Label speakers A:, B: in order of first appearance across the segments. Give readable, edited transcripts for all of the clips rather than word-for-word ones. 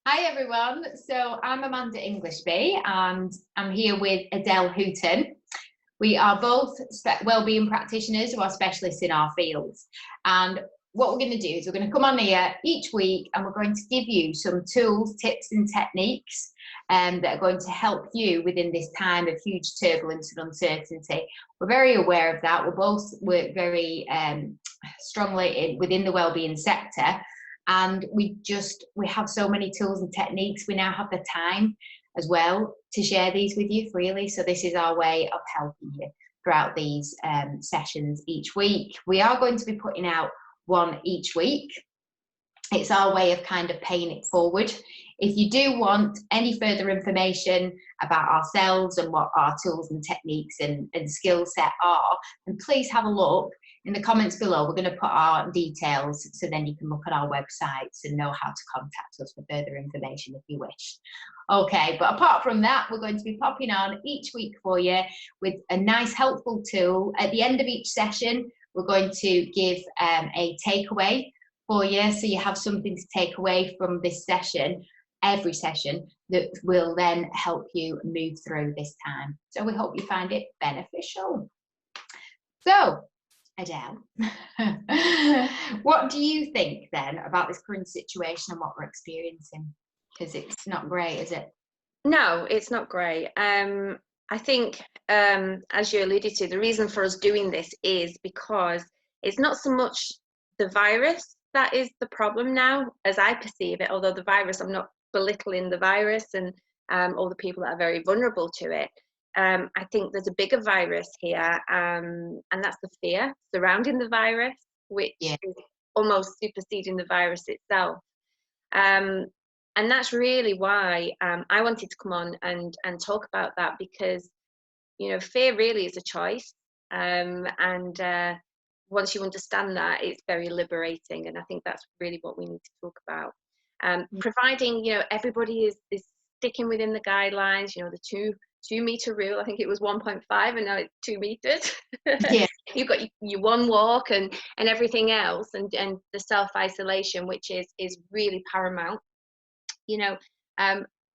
A: Hi everyone. So I'm Amanda Englishby and I'm here with Adele Hooton. We are both wellbeing practitioners who are specialists in our fields. And what we're going to do is we're going to come on here each week and we're going to give you some tools, tips and techniques that are going to help you within this time of huge turbulence and uncertainty. We're very aware of that. We both work very strongly within the wellbeing sector. And we have so many tools and techniques. We now have the time as well to share these with you freely. So this is our way of helping you throughout these sessions each week. We are going to be putting out one each week. It's our way of kind of paying it forward. If you do want any further information about ourselves and what our tools and techniques and skill set are, then please have a look in the comments below. We're going to put our details so then you can look at our websites and know how to contact us for further information if you wish. Okay, but apart from that, we're going to be popping on each week for you with a nice helpful tool. At the end of each session, we're going to give a takeaway for you, so you have something to take away from this session, every session, that will then help you move through this time. So we hope you find it beneficial. So, Adele, what do you think then about this current situation and what we're experiencing? Because it's not great, is it?
B: No, it's not great. I think, as you alluded to, the reason for us doing this is because it's not so much the virus that is the problem now, as I perceive it, although the virus, I'm not belittling the virus and all the people that are very vulnerable to it. I think there's a bigger virus here, and that's the fear surrounding the virus, which is almost superseding the virus itself. And that's really why I wanted to come on and talk about that, because, you know, fear really is a choice. And once you understand that, it's very liberating. And I think that's really what we need to talk about. Providing, you know, everybody is sticking within the guidelines, you know, the two meter rule. I think it was 1.5 and now it's 2 meters.
A: Yeah.
B: You've got your one walk and everything else, and the self-isolation, which is really paramount. You know,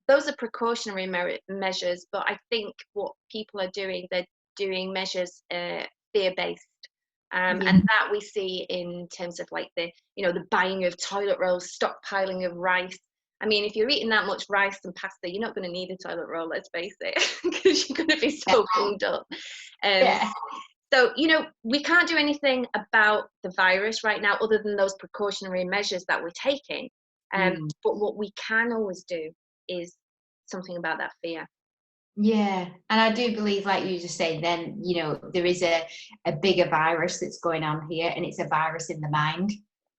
B: those are precautionary measures, but I think what people are doing, they're doing measures fear-based. And that we see in terms of like the buying of toilet rolls, stockpiling of rice. I mean, if you're eating that much rice and pasta, you're not going to need a toilet roll, let's face it, because you're going to be so bunged up. So, you know, we can't do anything about the virus right now other than those precautionary measures that we're taking. But what we can always do is something about that fear.
A: Yeah, and I do believe, like you just said, then, you know, there is a bigger virus that's going on here, and it's a virus in the mind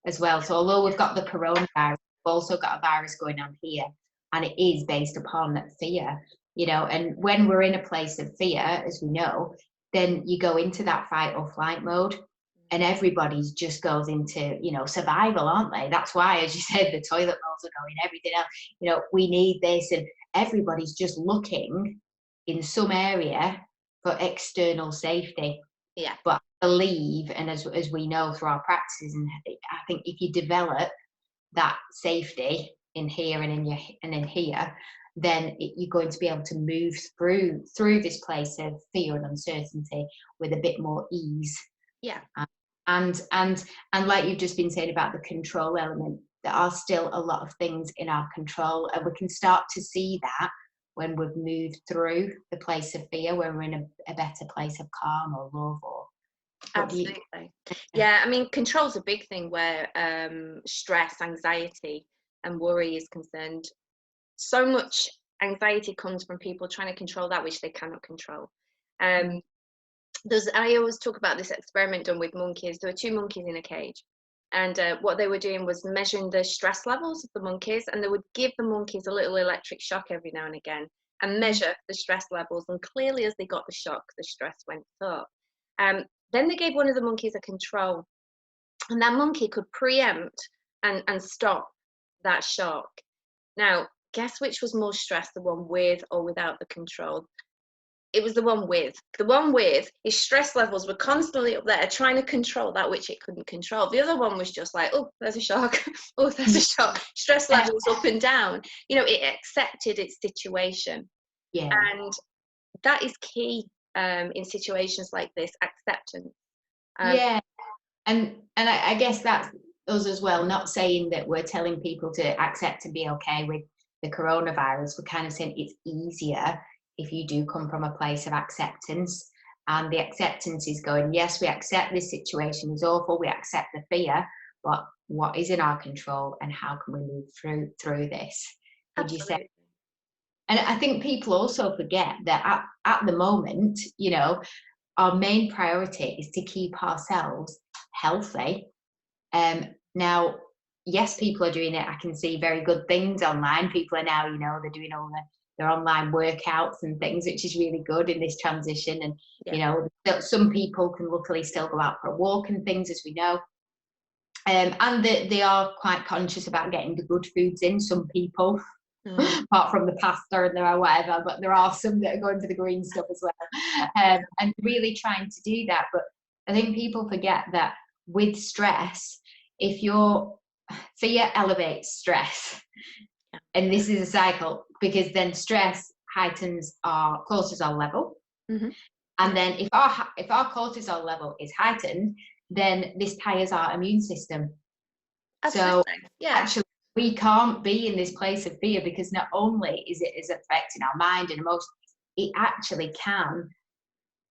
A: as well. So although we've got the coronavirus, we've also got a virus going on here, and it is based upon fear, you know. And when we're in a place of fear, as we know, then you go into that fight or flight mode, and everybody's just goes into, you know, survival, aren't they? That's why, as you said, the toilet rolls are going, everything else, you know, we need this, and everybody's just looking in some area for external safety.
B: Yeah.
A: But I believe, and as we know through our practices, and I think if you develop that safety in here and in here, then you're going to be able to move through this place of fear and uncertainty with a bit more ease.
B: Yeah.
A: And like you've just been saying about the control element, there are still a lot of things in our control, and we can start to see that when we've moved through the place of fear, when we're in a better place of calm or love.
B: Absolutely. Yeah, I mean, control's a big thing where stress, anxiety and worry is concerned. So much anxiety comes from people trying to control that which they cannot control. I always talk about this experiment done with monkeys. There were 2 monkeys in a cage, and what they were doing was measuring the stress levels of the monkeys, and they would give the monkeys a little electric shock every now and again and measure the stress levels, and clearly as they got the shock, the stress went up. Then they gave one of the monkeys a control, and that monkey could preempt and stop that shock. Now, guess which was more stressed, the one with or without the control? it was the one with his stress levels were constantly up there trying to control that which it couldn't control. The other one was just like, oh, there's a shark. Oh, there's a shark. Stress levels up and down. You know, it accepted its situation.
A: Yeah.
B: And that is key in situations like this, acceptance.
A: Yeah. And I guess that's us as well, not saying that we're telling people to accept and be okay with the coronavirus. We're kind of saying it's easier if you do come from a place of acceptance. And the acceptance is going, yes, we accept this situation is awful, we accept the fear, but what is in our control and how can we move through this? Would you say?
B: Absolutely.
A: And I think people also forget that at the moment, you know, our main priority is to keep ourselves healthy. Now, yes, people are doing it. I can see very good things online. People are now, you know, they're doing all their online workouts and things, which is really good in this transition. And,
B: Yeah.
A: you know, some people can luckily still go out for a walk and things, as we know. And they are quite conscious about getting the good foods in, some people. Apart from the pasta and there are whatever, but there are some that are going for the green stuff as well, and really trying to do that. But I think people forget that with stress, if your fear elevates stress, and this is a cycle, because then stress heightens our cortisol level,
B: Mm-hmm.
A: and then if our cortisol level is heightened, then this tires our immune system.
B: Absolutely.
A: So
B: Yeah.
A: actually, we can't be in this place of fear, because not only is affecting our mind and emotions, it actually can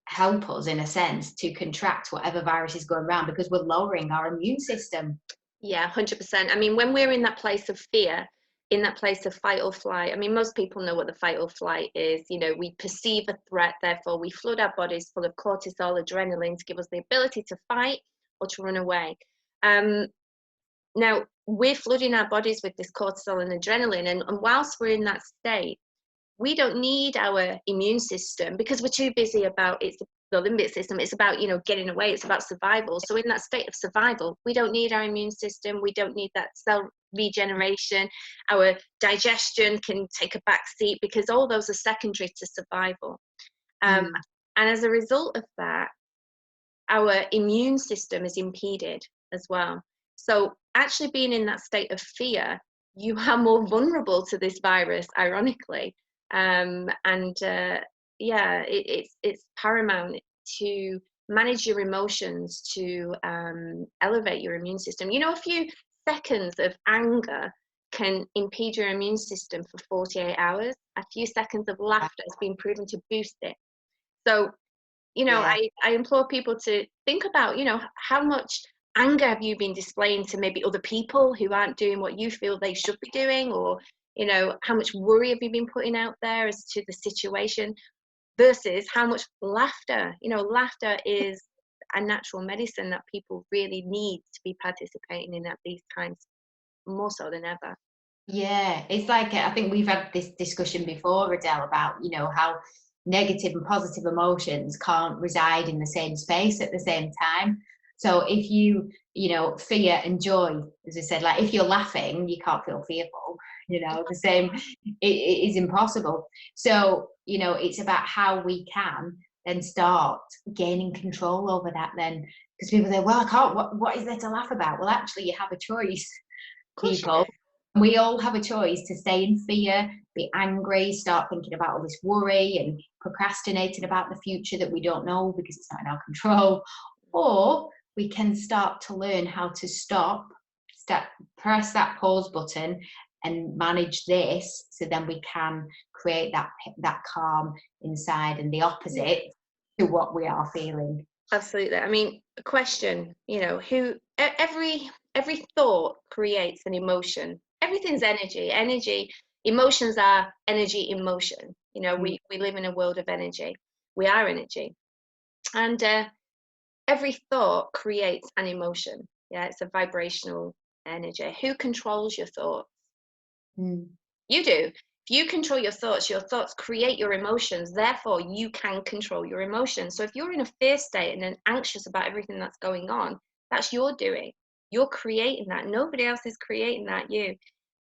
A: help us in a sense to contract whatever virus is going around, because we're lowering our immune system.
B: Yeah, 100%. I mean, when we're in that place of fear, in that place of fight or flight, I mean, most people know what the fight or flight is. You know, we perceive a threat, therefore we flood our bodies full of cortisol, adrenaline to give us the ability to fight or to run away. Now, we're flooding our bodies with this cortisol and adrenaline, and whilst we're in that state, we don't need our immune system, because we're too busy about the limbic system. It's about, you know, getting away. It's about survival. So in that state of survival, we don't need our immune system. We don't need that cell regeneration. Our digestion can take a back seat, because all those are secondary to survival. And as a result of that, our immune system is impeded as well. So actually being in that state of fear, you are more vulnerable to this virus, ironically. Yeah, it's paramount to manage your emotions, to elevate your immune system. You know, a few seconds of anger can impede your immune system for 48 hours. A few seconds of laughter has been proven to boost it. So, you know,
A: Yeah.
B: I implore people to think about, you know, how much anger have you been displaying to maybe other people who aren't doing what you feel they should be doing, or, you know, how much worry have you been putting out there as to the situation, versus how much laughter. You know, laughter is a natural medicine that people really need to be participating in at these times, more so than ever.
A: Yeah, it's like, I think we've had this discussion before, Adele, about, you know, how negative and positive emotions can't reside in the same space at the same time. So if you know, fear and joy, as I said, like if you're laughing, you can't feel fearful, you know, the same, it is impossible. So, you know, it's about how we can then start gaining control over that then, because people say, well, I can't, what is there to laugh about? Well, actually, you have a choice,
B: Of course you
A: people.
B: do.
A: We all have a choice to stay in fear, be angry, start thinking about all this worry and procrastinating about the future that we don't know because it's not in our control. Or we can start to learn how to press that pause button and manage this, so then we can create that calm inside, and the opposite to what we are feeling.
B: Absolutely. I mean, a question, you know, every thought creates an emotion. Everything's energy. Emotions are energy in motion. You know, we live in a world of energy. We are energy. And every thought creates an emotion. Yeah, it's a vibrational energy. Who controls your thoughts?
A: Mm.
B: You do. If you control your thoughts create your emotions. Therefore, you can control your emotions. So if you're in a fear state and then anxious about everything that's going on, that's your doing. You're creating that. Nobody else is creating that, you.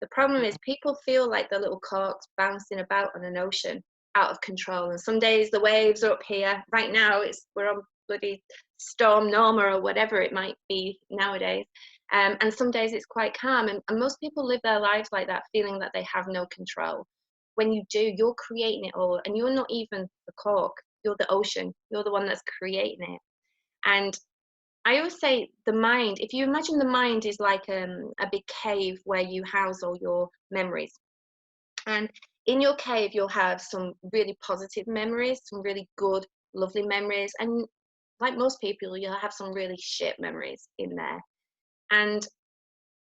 B: The problem is people feel like they're little corks bouncing about on an ocean. out of control, and some days the waves are up here. Right now we're on bloody storm Norma or whatever it might be nowadays, and some days it's quite calm, and most people live their lives like that, feeling that they have no control. When you do, you're creating it all, and you're not even the cork, you're the ocean, you're the one that's creating it. And I always say the mind, if you imagine the mind is like a big cave where you house all your memories. And in your cave, you'll have some really positive memories, some really good, lovely memories. And like most people, you'll have some really shit memories in there. And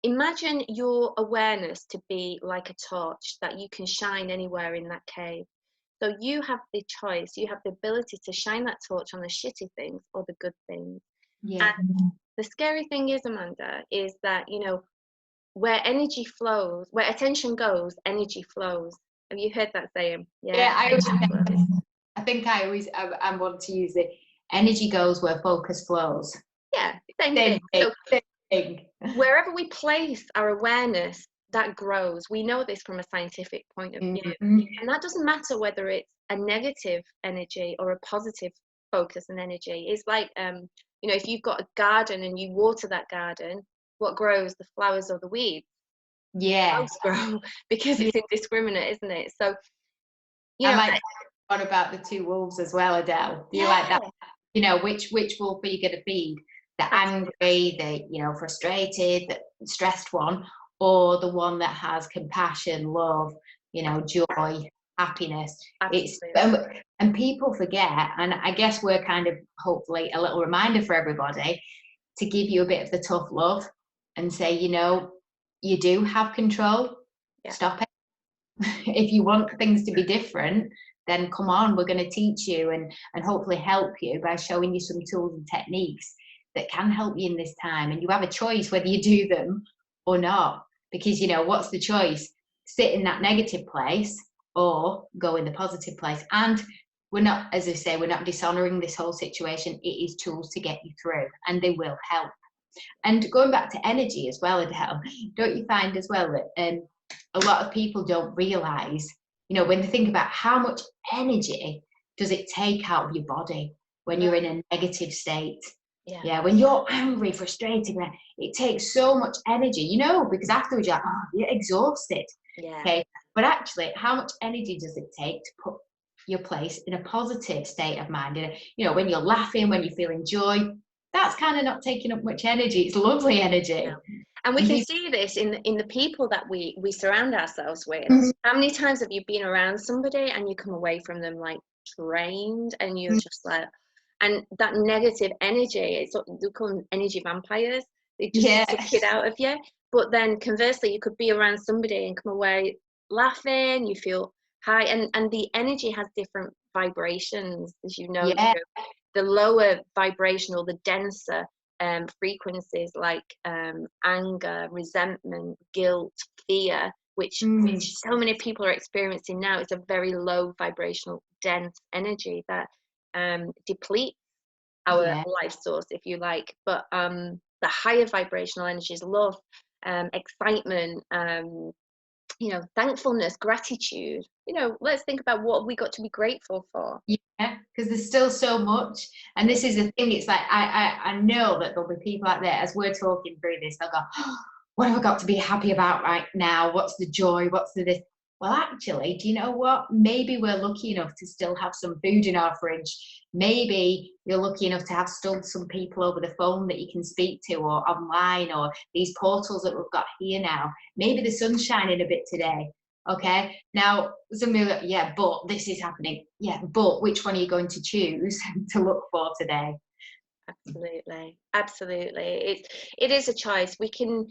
B: imagine your awareness to be like a torch that you can shine anywhere in that cave. So you have the choice, you have the ability to shine that torch on the shitty things or the good things.
A: Yeah.
B: And the scary thing is, Amanda, is that, where energy flows, where attention goes, energy flows. Have you heard that saying?
A: Yeah, I
B: Flows.
A: think I want to use it. Energy goes where focus flows.
B: Yeah, same thing. So
A: Same thing.
B: wherever we place our awareness, that grows. We know this from a scientific point of view. And that doesn't matter whether it's a negative energy or a positive focus and energy. It's like, if you've got a garden and you water that garden, what grows? The flowers or the weeds?
A: Yeah.
B: Both grow, because it's indiscriminate, isn't it? So,
A: I like one about the two wolves as well, Adele. Do you like that? Which wolf are you going to feed? The angry, the frustrated, the stressed one, or the one that has compassion, love, joy, happiness.
B: Absolutely.
A: And people forget, and I guess we're kind of hopefully a little reminder for everybody to give you a bit of the tough love and say, you do have control.
B: Yeah.
A: Stop it. If you want things to be different, then come on, we're going to teach you and hopefully help you by showing you some tools and techniques that can help you in this time. And you have a choice whether you do them or not, because what's the choice? Sit in that negative place or go in the positive place. And we're not, as I say, we're not dishonoring this whole situation. It is tools to get you through, and they will help. And going back to energy as well, Adele, don't you find as well that a lot of people don't realize, when they think about how much energy does it take out of your body when you're in a negative state? Yeah, when you're angry, frustrated, it takes so much energy, because afterwards you're exhausted.
B: Yeah.
A: Okay, but actually, how much energy does it take to put your place in a positive state of mind? When you're laughing, when you're feeling joy, that's kind of not taking up much energy. It's lovely energy.
B: No. And we can see this in the people that we surround ourselves with. How many times have you been around somebody and you come away from them like drained, and you're just like, and that negative energy, we call them energy vampires. They just suck it out of you. But then conversely, you could be around somebody and come away laughing, you feel high, and the energy has different vibrations, as you know. The lower vibrational, the denser frequencies like anger, resentment, guilt, fear, which so many people are experiencing now, is a very low vibrational, dense energy that depletes our life source, if you like. But the higher vibrational energies, love, excitement, thankfulness, gratitude, let's think about what we got to be grateful for.
A: Yeah, because there's still so much. And this is the thing, it's like I know that there'll be people out there, as we're talking through this, they'll go, oh, what have I got to be happy about right now? What's the joy? What's the this? Well, actually, do you know what? Maybe we're lucky enough to still have some food in our fridge. Maybe you're lucky enough to have still some people over the phone that you can speak to, or online, or these portals that we've got here now. Maybe the sun's shining a bit today. Okay, now somebody will go, but this is happening. Yeah, but which one are you going to choose to look for today?
B: Absolutely. It is a choice. We can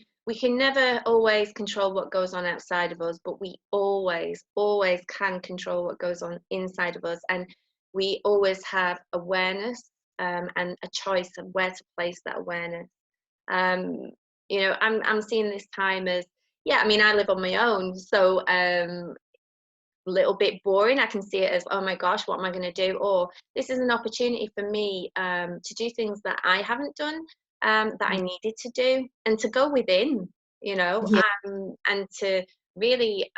B: never always control what goes on outside of us, but we always can control what goes on inside of us, and we always have awareness and a choice of where to place that awareness. I'm seeing this time as, I live on my own, so little bit boring. I can see it as, oh my gosh, what am I going to do? Or this is an opportunity for me to do things that I haven't done, that I needed to do, and to go within, and to really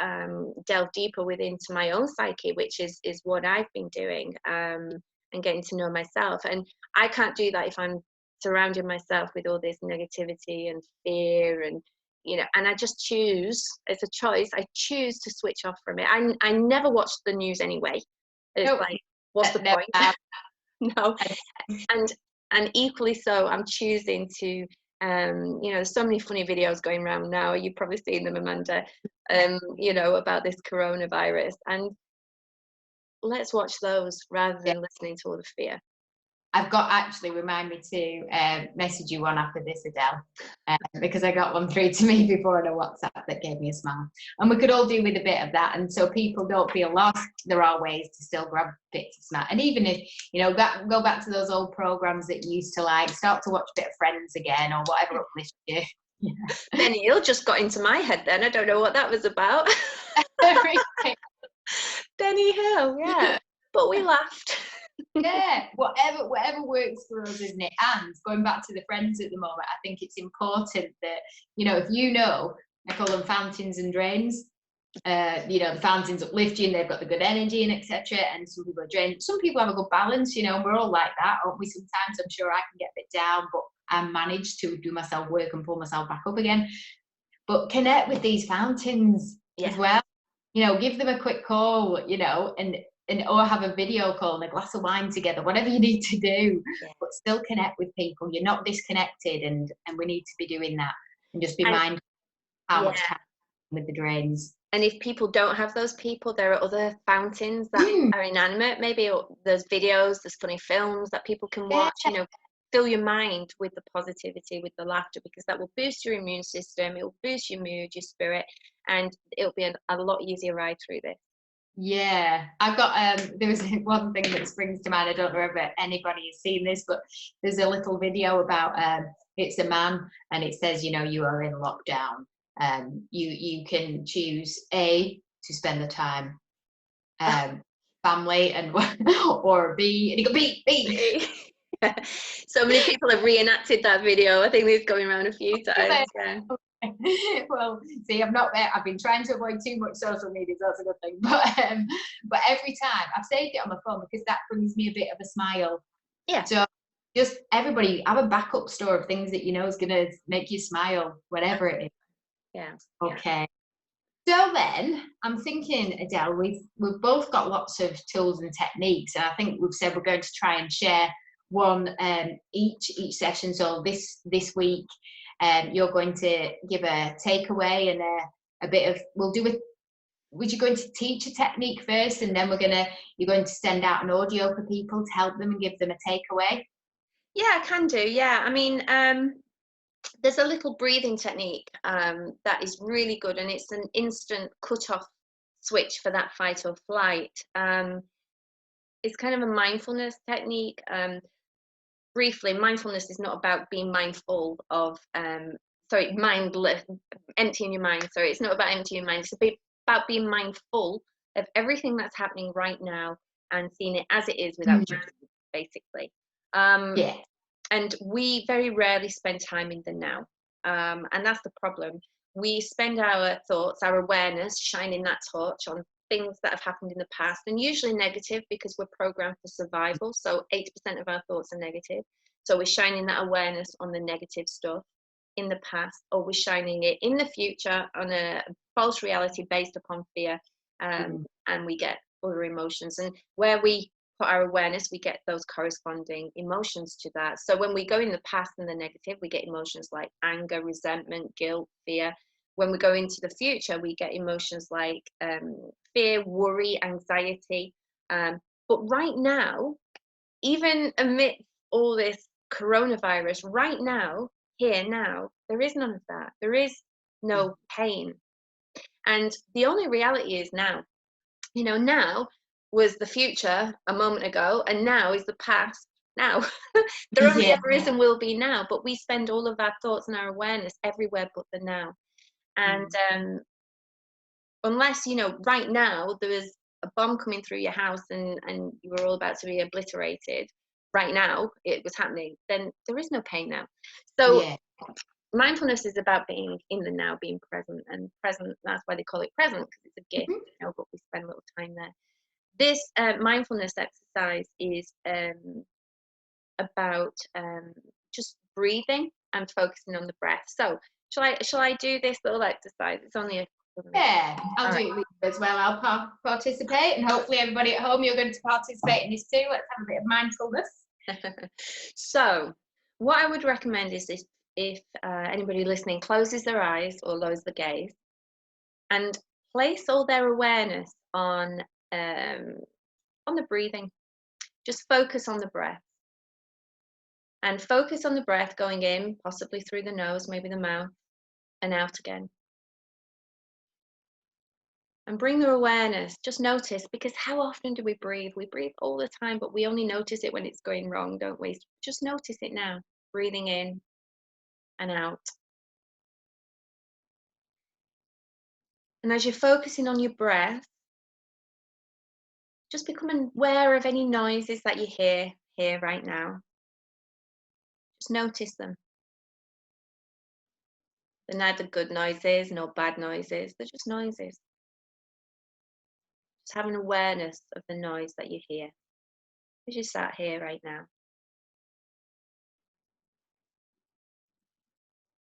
B: delve deeper within to my own psyche, which is what I've been doing, and getting to know myself. And I can't do that if I'm surrounding myself with all this negativity and fear, and and I just choose, it's a choice, I choose to switch off from it. I never watch the news anyway. It's like, what's the point? No. And equally so, I'm choosing to there's so many funny videos going around now, you've probably seen them, Amanda, about this coronavirus, and let's watch those rather than listening to all the fear.
A: I've got, actually, remind me to message you one after this, Adele, because I got one through to me before on a WhatsApp that gave me a smile. And we could all do with a bit of that. And so people don't feel lost. There are ways to still grab bits of smile. And even if, go back to those old programs that you used to like, start to watch a bit of Friends again or whatever uplifts you. Yeah.
B: Benny Hill just got into my head then. I don't know what that was about. Benny Hill, yeah. But we laughed.
A: Yeah, whatever works for us, isn't it? And going back to the Friends at the moment, I think it's important that, if I call them fountains and drains. The fountains uplift you and they've got the good energy and etc. And some people are drained. Some people have a good balance, and we're all like that, aren't we? Sometimes I'm sure I can get a bit down, but I manage to do my self work and pull myself back up again. But connect with these fountains as well. Give them a quick call, and or have a video call and a glass of wine together, whatever you need to do, but still connect with people. You're not disconnected, and we need to be doing that, and just be mindful how much time with the drains.
B: And if people don't have those people, there are other fountains that are inanimate. Maybe there's videos, there's funny films that people can watch. Fill your mind with the positivity, with the laughter, because that will boost your immune system, it will boost your mood, your spirit, and it'll be a lot easier ride through this.
A: Yeah, I've got there was one thing that springs to mind. I don't know if anybody has seen this, but there's a little video about it's a man, and it says, you are in lockdown. You can choose A, to spend the time family, and or B, and you go B.
B: So many people have reenacted that video. I think it's going around a few times. Yeah.
A: Well, see, I've been trying to avoid too much social media, so that's a good thing. But every time I've saved it on my phone because that brings me a bit of a smile.
B: Yeah.
A: So just everybody have a backup store of things that is going to make you smile, whatever it is.
B: Yeah.
A: Okay. So then I'm thinking, Adele, we've both got lots of tools and techniques, and I think we've said we're going to try and share one each session. So this week, you're going to give a takeaway and a bit of. Would you going to teach a technique first, and then you're going to send out an audio for people to help them and give them a takeaway?
B: Yeah, I can do. Yeah, I mean, there's a little breathing technique that is really good, and it's an instant cut-off switch for that fight or flight. It's kind of a mindfulness technique. Briefly, mindfulness is not about being mindful of, mindless, emptying your mind. Sorry, it's not about emptying your mind. It's about being mindful of everything that's happening right now and seeing it as it is without judgment, basically. And we very rarely spend time in the now. And that's the problem. We spend our thoughts, our awareness, shining that torch on things that have happened in the past, and usually negative, because we're programmed for survival. So 80% of our thoughts are negative. So we're shining that awareness on the negative stuff in the past, or we're shining it in the future on a false reality based upon fear. And we get other emotions. And where we put our awareness, we get those corresponding emotions to that. So when we go in the past and the negative, we get emotions like anger, resentment, guilt, fear. When we go into the future, we get emotions like fear, worry, anxiety. But right now, even amidst all this coronavirus, right now, here now, there is none of that. There is no pain. And the only reality is now. Now was the future a moment ago, and now is the past now. There only ever is and will be now, but we spend all of our thoughts and our awareness everywhere but the now. And unless right now there is a bomb coming through your house and you were all about to be obliterated, right now it was happening, then there is no pain now. So mindfulness is about being in the now, being present, and present, that's why they call it present, because it's a gift, you know, but we spend a little time there. This mindfulness exercise is about just breathing and focusing on the breath. So shall I do this little exercise? It's only a couple of minutes.
A: Yeah, I'll do it with you as well. I'll participate, and hopefully everybody at home, you're going to participate in this too. Let's have a bit of mindfulness.
B: So what I would recommend is this: if anybody listening closes their eyes or lowers the gaze and place all their awareness on the breathing. Just focus on the breath. And focus on the breath going in, possibly through the nose, maybe the mouth, and out again. And bring your awareness, just notice, because how often do we breathe? We breathe all the time, but we only notice it when it's going wrong, don't we? Just notice it now, breathing in and out. And as you're focusing on your breath, just become aware of any noises that you hear here right now. Just notice them. They're neither good noises nor bad noises, they're just noises. Just have an awareness of the noise that you hear as you sat here right now.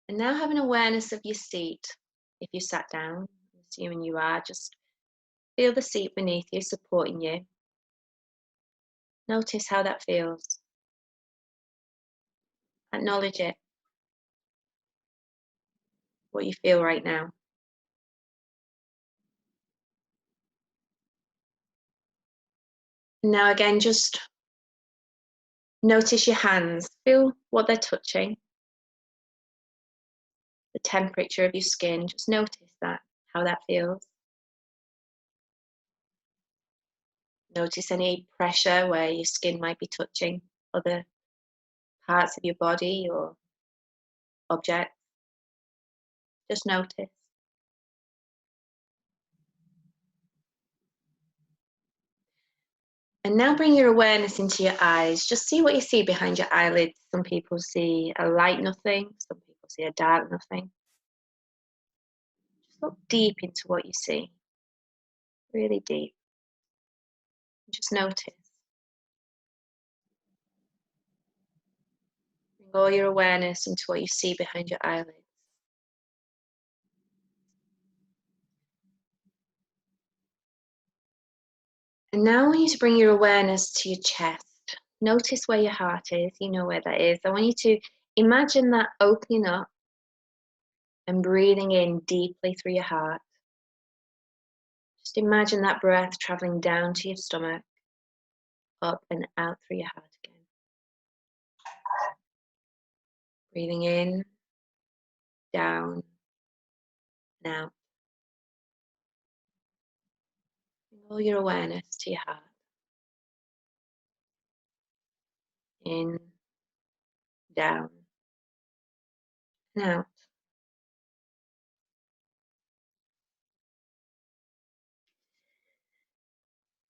B: And now have an awareness of your seat. If you sat down, assuming you are, just feel the seat beneath you supporting you. Notice how that feels. Acknowledge it, what you feel right now. Now again, just notice your hands. Feel what they're touching. The temperature of your skin. Just notice that, how that feels. Notice any pressure where your skin might be touching other parts of your body or objects. Just notice. And now bring your awareness into your eyes. Just see what you see behind your eyelids. Some people see a light nothing. Some people see a dark nothing. Just look deep into what you see. Really deep. Just notice. Bring all your awareness into what you see behind your eyelids. And now I want you to bring your awareness to your chest. Notice where your heart is. You know where that is. I want you to imagine that opening up and breathing in deeply through your heart. Just imagine that breath traveling down to your stomach, up and out through your heart again. Breathing in, down, and out. Bring all your awareness to your heart. In, down, and out.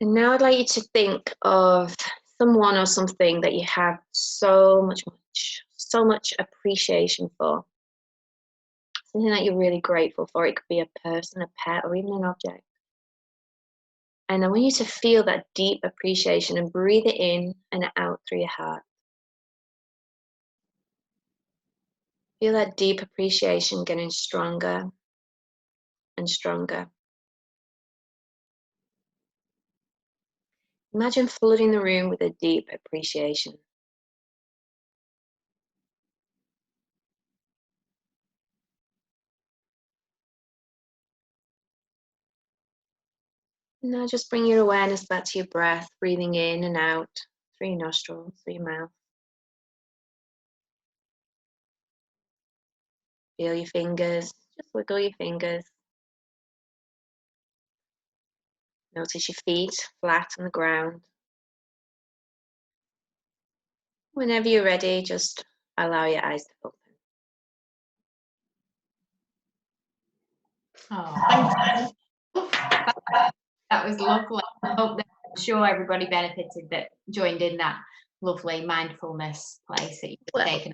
B: And now I'd like you to think of someone or something that you have so much appreciation for. Something that you're really grateful for. It could be a person, a pet, or even an object. And I want you to feel that deep appreciation and breathe it in and out through your heart. Feel that deep appreciation getting stronger and stronger. Imagine flooding the room with a deep appreciation. Now just bring your awareness back to your breath, breathing in and out through your nostrils, through your mouth. Feel your fingers, just wiggle your fingers. Notice your feet flat on the ground. Whenever you're ready, just allow your eyes to open.
A: Oh, thank you. That was lovely. I'm sure everybody benefited that joined in that lovely mindfulness place that you've taken.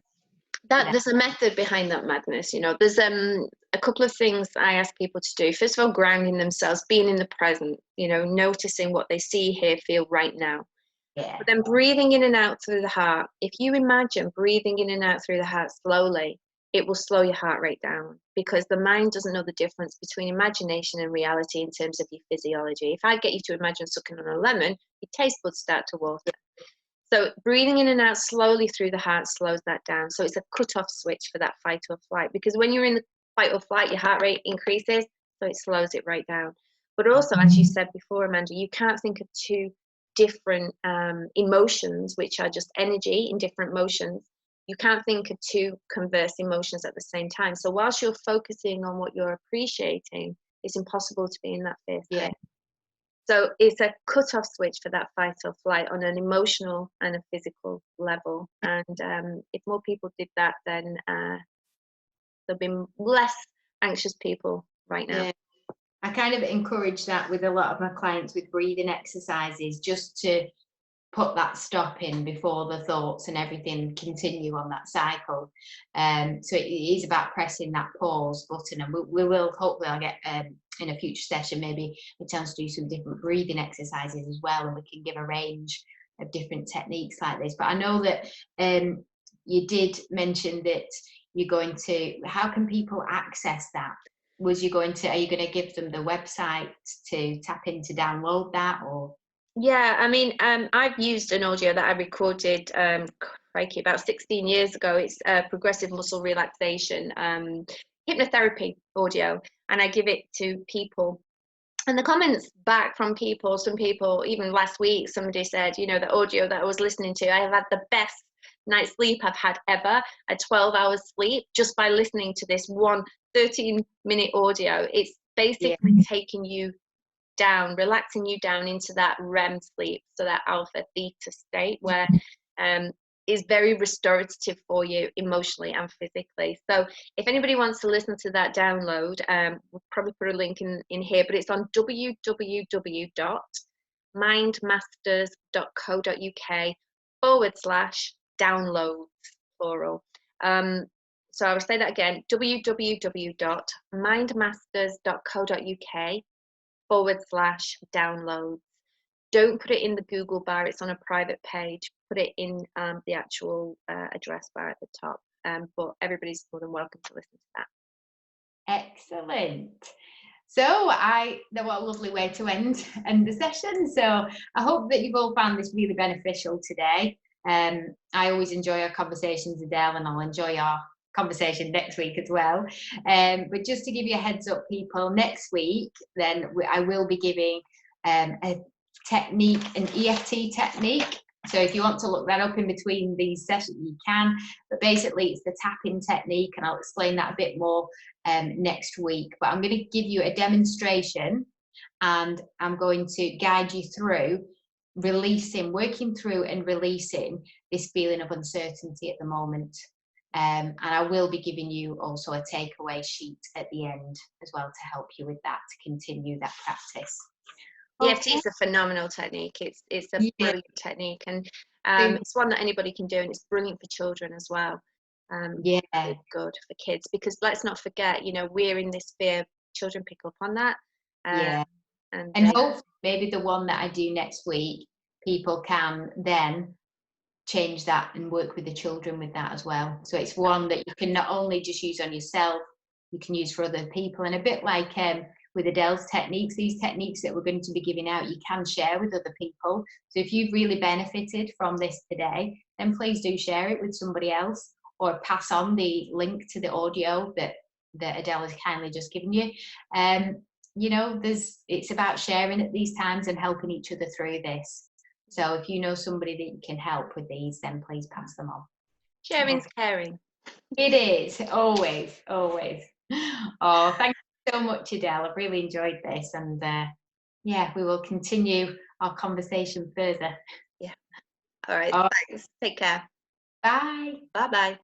B: There's a method behind that madness. There's a couple of things I ask people to do. First of all, grounding themselves, being in the present, noticing what they see, hear, feel right now.
A: Yeah.
B: But then breathing in and out through the heart. If you imagine breathing in and out through the heart slowly, it will slow your heart rate down, because the mind doesn't know the difference between imagination and reality in terms of your physiology. If I get you to imagine sucking on a lemon, your taste buds start to water. So breathing in and out slowly through the heart slows that down. So it's a cut-off switch for that fight or flight, because when you're in the fight or flight, your heart rate increases, so it slows it right down. But also, as you said before, Amanda, you can't think of two different emotions, which are just energy in different motions. You can't think of two converse emotions at the same time. So whilst you're focusing on what you're appreciating, it's impossible to be in that fear state. So it's a cut-off switch for that fight or flight on an emotional and a physical level. And if more people did that, then there'll be less anxious people right now.
A: Yeah. I kind of encourage that with a lot of my clients with breathing exercises, just to put that stop in before the thoughts and everything continue on that cycle. So it is about pressing that pause button, and we will hopefully, I'll get in a future session maybe a chance to do some different breathing exercises as well, and we can give a range of different techniques like this. But I know that you did mention that you're going to, how can people access that? Are you going to give them the website to tap in to download that, or?
B: Yeah, I mean, I've used an audio that I recorded, about 16 years ago. It's progressive muscle relaxation, hypnotherapy audio, and I give it to people. And the comments back from people, some people, even last week, somebody said, the audio that I was listening to, I have had the best night's sleep I've had ever, a 12 hours sleep, just by listening to this one 13-minute audio. It's basically taking you down, relaxing you down into that REM sleep, so that alpha theta state, where is very restorative for you emotionally and physically. So if anybody wants to listen to that download, we'll probably put a link in here, but it's on www.mindmasters.co.uk/downloads, plural. So I will say that again, www.mindmasters.co.uk/downloads. Don't put it in the Google bar, it's on a private page. Put it in the actual address bar at the top. But everybody's more than welcome to listen to that.
A: Excellent. So what a lovely way to end the session. So I hope that you've all found this really beneficial today. I always enjoy our conversations, Adele, and I'll enjoy our conversation next week as well. But just to give you a heads up, people, next week, then I will be giving a technique, an EFT technique. So if you want to look that up in between these sessions, you can. But basically, it's the tapping technique, and I'll explain that a bit more next week. But I'm going to give you a demonstration, and I'm going to guide you through working through and releasing this feeling of uncertainty at the moment. And I will be giving you also a takeaway sheet at the end as well to help you with that, to continue that practice.
B: EFT is a phenomenal technique. It's a brilliant technique, and it's one that anybody can do, and it's brilliant for children as well. Really good for kids, because let's not forget, we're in this fear. Children pick up on that. And
A: hopefully maybe the one that I do next week, people can then change that and work with the children with that as well. So it's one that you can not only just use on yourself, you can use for other people, and a bit like with Adele's techniques, these techniques that we're going to be giving out, you can share with other people. So if you've really benefited from this today, then please do share it with somebody else, or pass on the link to the audio that Adele has kindly just given you. It's about sharing at these times and helping each other through this. So if you know somebody that you can help with these, then please pass them on.
B: Sharing's caring.
A: It is, always, always. Oh, thank you so much, Adele. I've really enjoyed this, and we will continue our conversation further.
B: Yeah. All right. Thanks. Take care.
A: Bye.
B: Bye-bye.